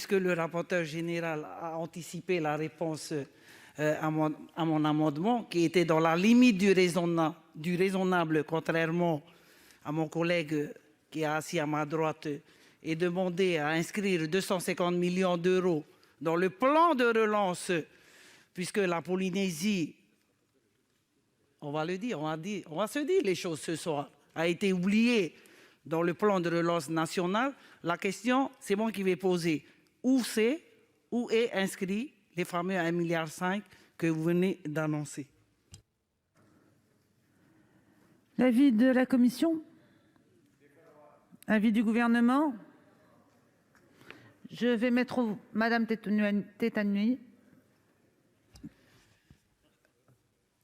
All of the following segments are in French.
puisque le rapporteur général a anticipé la réponse à mon amendement, qui était dans la limite du raisonnable, contrairement à mon collègue qui est assis à ma droite, et demander à inscrire 250 millions d'euros dans le plan de relance, puisque la Polynésie, on va se dire les choses ce soir, a été oubliée dans le plan de relance national. La question, c'est moi qui vais poser. Où est inscrit les fameux 1,5 milliard que vous venez d'annoncer? L'avis de la commission? Avis du gouvernement? Je vais mettre Madame Tétani.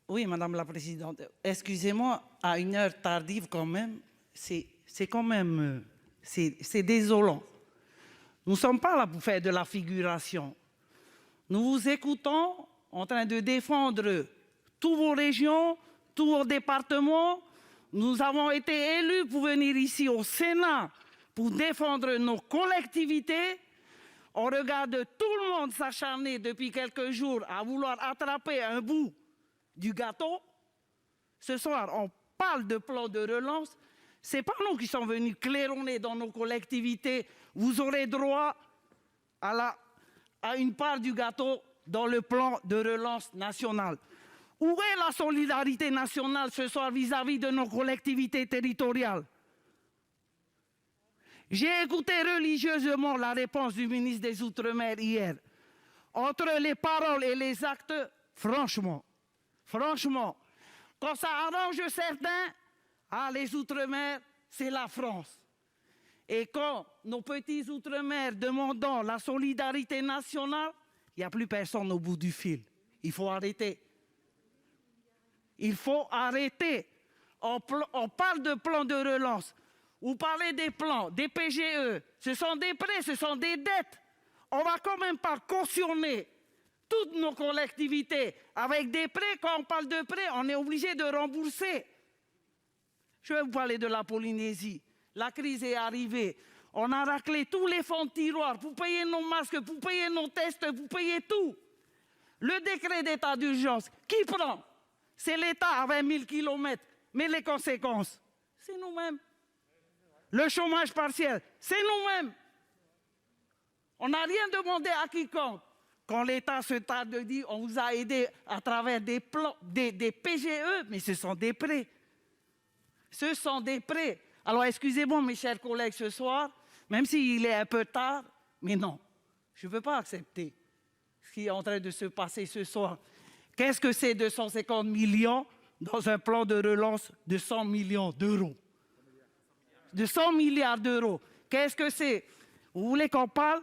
Oui, Madame la Présidente. Excusez-moi, à une heure tardive quand même, c'est désolant. Nous ne sommes pas là pour faire de la figuration. Nous vous écoutons en train de défendre toutes vos régions, tous vos départements. Nous avons été élus pour venir ici au Sénat pour défendre nos collectivités. On regarde tout le monde s'acharner depuis quelques jours à vouloir attraper un bout du gâteau. Ce soir, on parle de plan de relance. Ce n'est pas nous qui sommes venus claironner dans nos collectivités. Vous aurez droit à une part du gâteau dans le plan de relance national. Où est la solidarité nationale ce soir vis-à-vis de nos collectivités territoriales? J'ai écouté religieusement la réponse du ministre des Outre-mer hier. Entre les paroles et les actes, franchement, quand ça arrange certains, les Outre-mer, c'est la France. Et quand nos petits Outre-mer demandent la solidarité nationale, il n'y a plus personne au bout du fil. Il faut arrêter. Il faut arrêter. On parle de plan de relance. Vous parlez des plans, des PGE. Ce sont des prêts, ce sont des dettes. On ne va quand même pas cautionner toutes nos collectivités avec des prêts. Quand on parle de prêts, on est obligé de rembourser. Je vais vous parler de la Polynésie. La crise est arrivée. On a raclé tous les fonds de tiroir pour payer nos masques, pour payer nos tests, pour payer tout. Le décret d'état d'urgence, qui prend? C'est l'État à 20 000 kilomètres. Mais les conséquences, c'est nous-mêmes. Le chômage partiel, c'est nous-mêmes. On n'a rien demandé à quiconque. Quand l'État se tarde de dire on vous a aidé à travers des plans, des PGE, mais ce sont des prêts. Ce sont des prêts. Alors excusez-moi mes chers collègues ce soir, même s'il est un peu tard, mais non, je ne veux pas accepter ce qui est en train de se passer ce soir. Qu'est-ce que c'est 250 millions dans un plan de relance de 100 millions d'euros? De 100 milliards d'euros. Qu'est-ce que c'est? Vous voulez qu'on parle?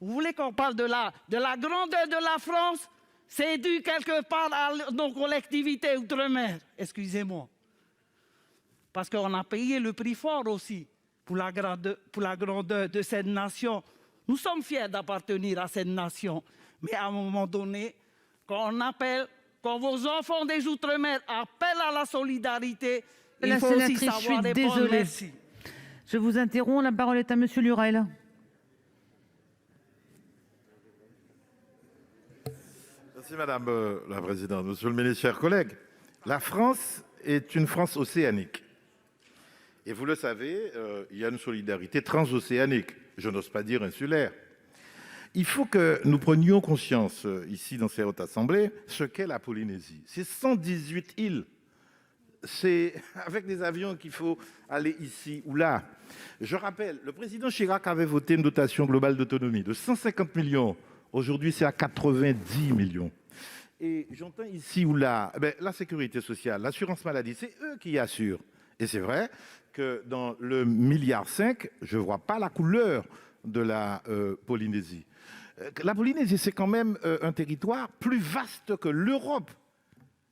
Vous voulez qu'on parle de la grandeur de la France? C'est dû quelque part à nos collectivités outre-mer. Excusez-moi. Parce qu'on a payé le prix fort aussi pour la grandeur de cette nation. Nous sommes fiers d'appartenir à cette nation. Mais à un moment donné, quand vos enfants des Outre-mer appellent à la solidarité, il faut aussi savoir répondre merci. Je vous interromps, la parole est à Monsieur Lurel. Merci Madame la Présidente. Monsieur le ministre, chers collègues, la France est une France océanique. Et vous le savez, il y a une solidarité transocéanique, je n'ose pas dire insulaire. Il faut que nous prenions conscience, ici dans cette haute assemblée, ce qu'est la Polynésie. C'est 118 îles. C'est avec des avions qu'il faut aller ici ou là. Je rappelle, le président Chirac avait voté une dotation globale d'autonomie de 150 millions. Aujourd'hui, c'est à 90 millions. Et j'entends ici ou là, la sécurité sociale, l'assurance maladie, c'est eux qui assurent. Et c'est vrai que dans le 1,5 milliard, je ne vois pas la couleur de la Polynésie. La Polynésie, c'est quand même un territoire plus vaste que l'Europe.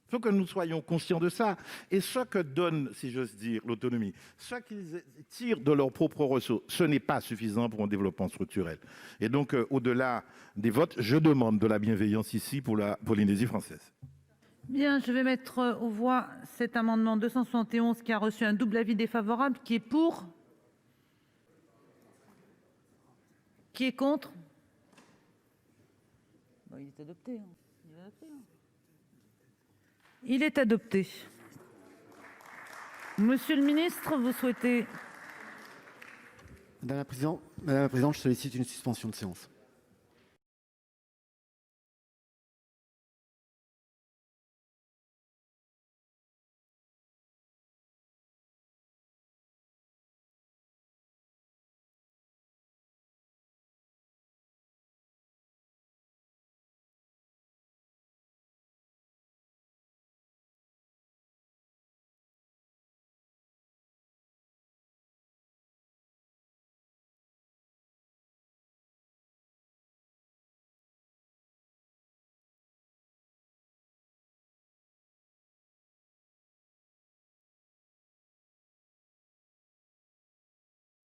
Il faut que nous soyons conscients de ça. Et ce que donne, si j'ose dire, l'autonomie, ce qu'ils tirent de leurs propres ressources, ce n'est pas suffisant pour un développement structurel. Et donc, au-delà des votes, je demande de la bienveillance ici pour la Polynésie française. Bien, je vais mettre aux voix cet amendement 271 qui a reçu un double avis défavorable. Qui est pour? Qui est contre? Il est adopté. Il est adopté. Monsieur le ministre, vous souhaitez... Madame la Présidente, je sollicite une suspension de séance.